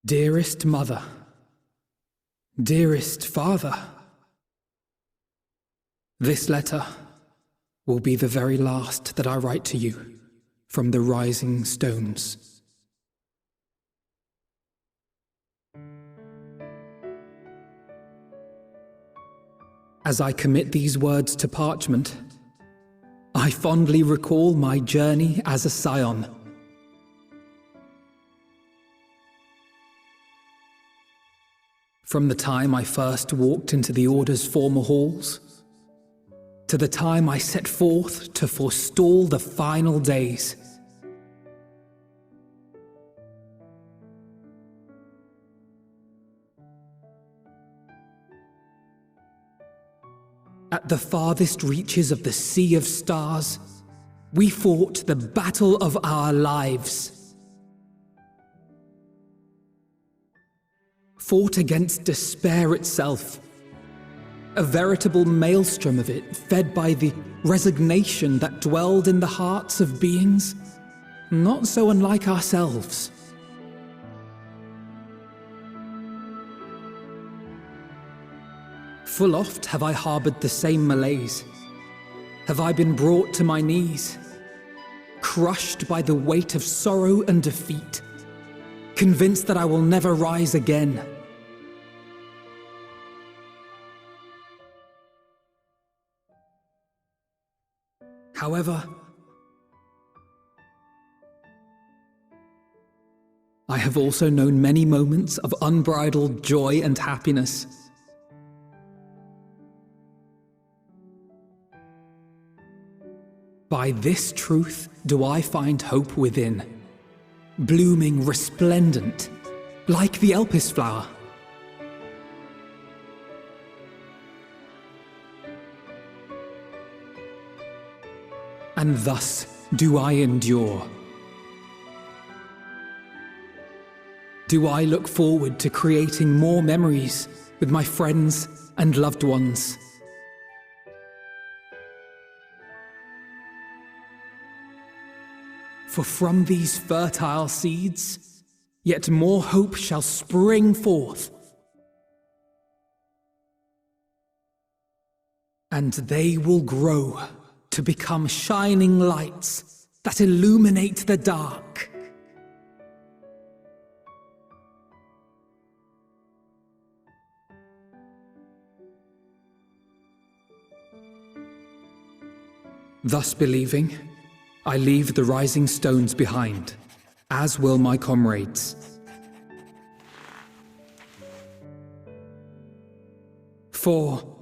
Dearest Mother, dearest Father, this letter will be the very last that I write to you from the rising stones. As I commit these words to parchment, I fondly recall my journey as a scion. From the time I first walked into the Order's former halls, to the time I set forth to forestall the final days. At the farthest reaches of the sea of stars, we fought the battle of our lives. Fought against despair itself, a veritable maelstrom of it fed by the resignation that dwelled in the hearts of beings not so unlike ourselves. Full oft have I harbored the same malaise. Have I been brought to my knees, crushed by the weight of sorrow and defeat, convinced that I will never rise again. However, I have also known many moments of unbridled joy and happiness. By this truth do I find hope within, blooming resplendent, like the Elpis flower. And thus do I endure. Do I look forward to creating more memories with my friends and loved ones. For from these fertile seeds, yet more hope shall spring forth. And they will grow to become shining lights that illuminate the dark. Thus believing, I leave the rising stones behind, as will my comrades. For,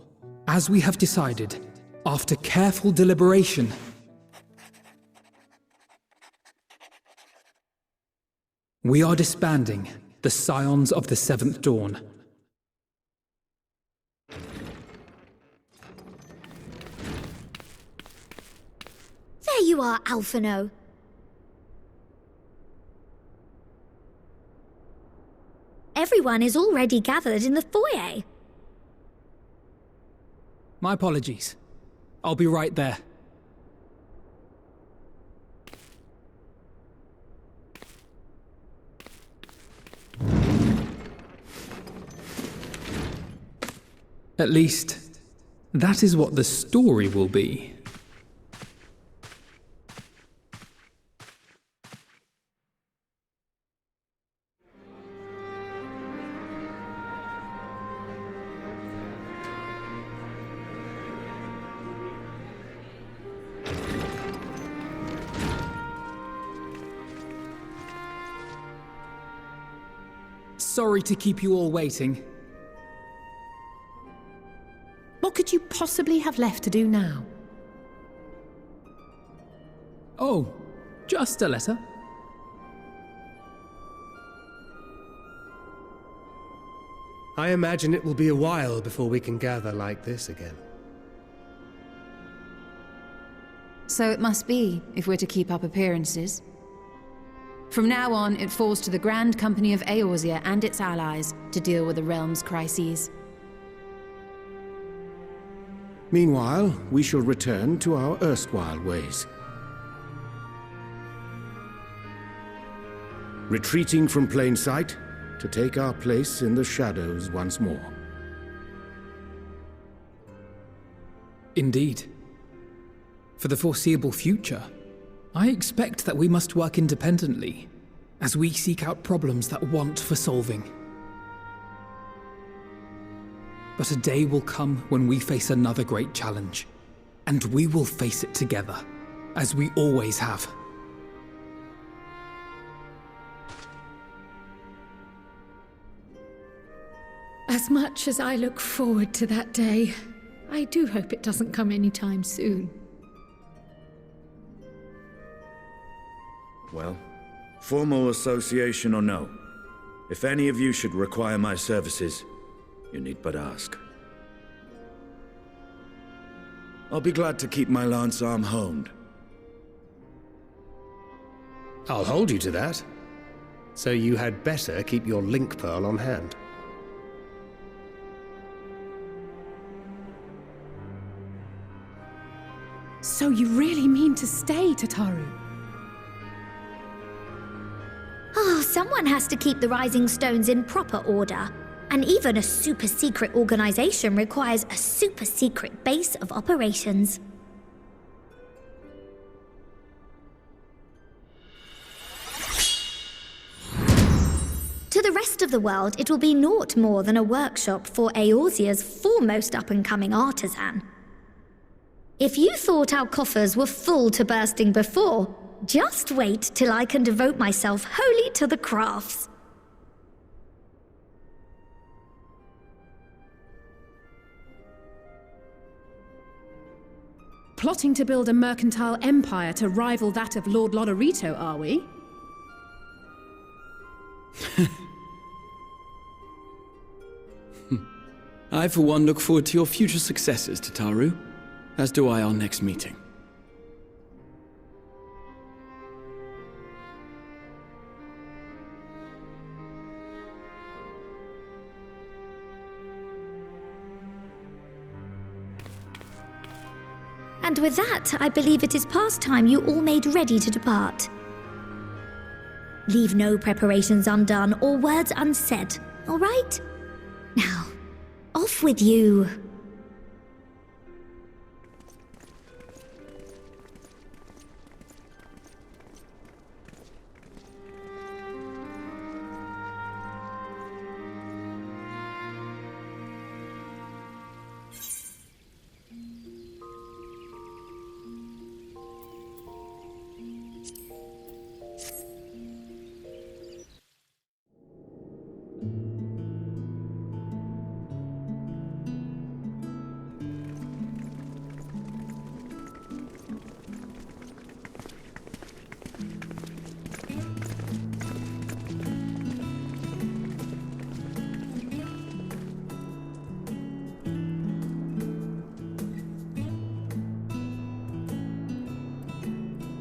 as we have decided, after careful deliberation, we are disbanding the Scions of the Seventh Dawn. There you are, Alphino. Everyone is already gathered in the foyer. My apologies. I'll be right there. At least, that is what the story will be. Sorry to keep you all waiting. What could you possibly have left to do now? Oh, just a letter. I imagine it will be a while before we can gather like this again. So it must be, if we're to keep up appearances. From now on, it falls to the Grand Company of Eorzea and its allies to deal with the realm's crises. Meanwhile, we shall return to our erstwhile ways. Retreating from plain sight, to take our place in the shadows once more. Indeed. For the foreseeable future, I expect that we must work independently as we seek out problems that want for solving. But a day will come when we face another great challenge, and we will face it together, as we always have. As much as I look forward to that day, I do hope it doesn't come anytime soon. Well, formal association or no, if any of you should require my services, you need but ask. I'll be glad to keep my lance arm honed. I'll hold you to that. So you had better keep your link pearl on hand. So you really mean to stay, Tataru? Oh, someone has to keep the Rising Stones in proper order. And even a super-secret organization requires a super-secret base of operations. To the rest of the world, it will be naught more than a workshop for Eorzea's foremost up-and-coming artisan. If you thought our coffers were full to bursting before, just wait till I can devote myself wholly to the crafts. Plotting to build a mercantile empire to rival that of Lord Lodorito, are we? I, for one, look forward to your future successes, Tataru, as do I our next meeting. And with that, I believe it is past time you all made ready to depart. Leave no preparations undone or words unsaid, all right? Now, off with you.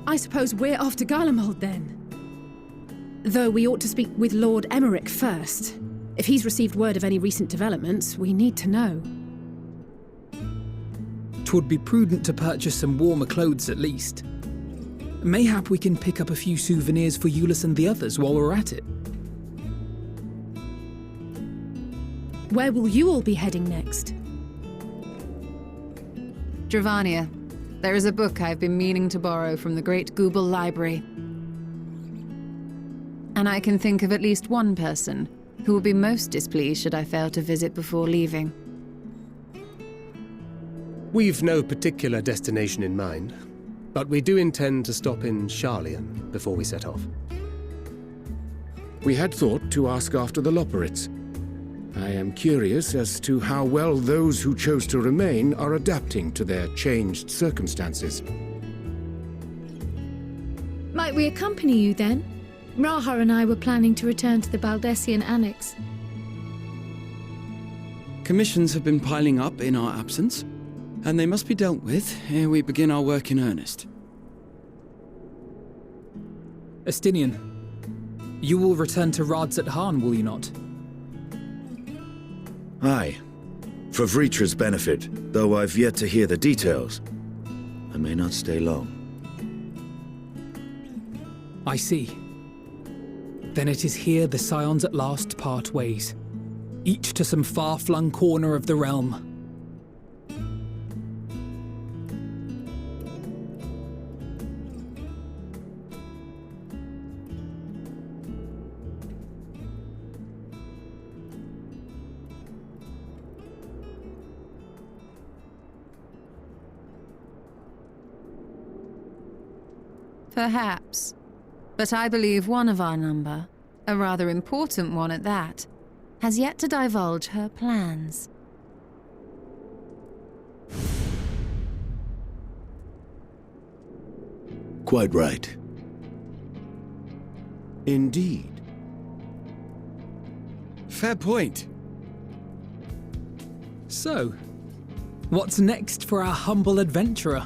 I suppose we're off to Garlemald then. Though we ought to speak with Lord Emmerich first. If he's received word of any recent developments, we need to know. 'Twould be prudent to purchase some warmer clothes at least. Mayhap we can pick up a few souvenirs for Euless and the others while we're at it. Where will you all be heading next? Dravania. There is a book I've been meaning to borrow from the Great Google Library. And I can think of at least one person who will be most displeased should I fail to visit before leaving. We've no particular destination in mind, but we do intend to stop in Sharlayan before we set off. We had thought to ask after the Loporrits. I am curious as to how well those who chose to remain are adapting to their changed circumstances. Might we accompany you then? Raha and I were planning to return to the Baldessian Annex. Commissions have been piling up in our absence, and they must be dealt with ere we begin our work in earnest. Estinian, you will return to Radzat Han, will you not? Aye. For Vritra's benefit, though I've yet to hear the details. I may not stay long. I see. Then it is here the Scions at last part ways, each to some far-flung corner of the realm. Perhaps. But I believe one of our number, a rather important one at that, has yet to divulge her plans. Quite right. Indeed. Fair point. So, what's next for our humble adventurer?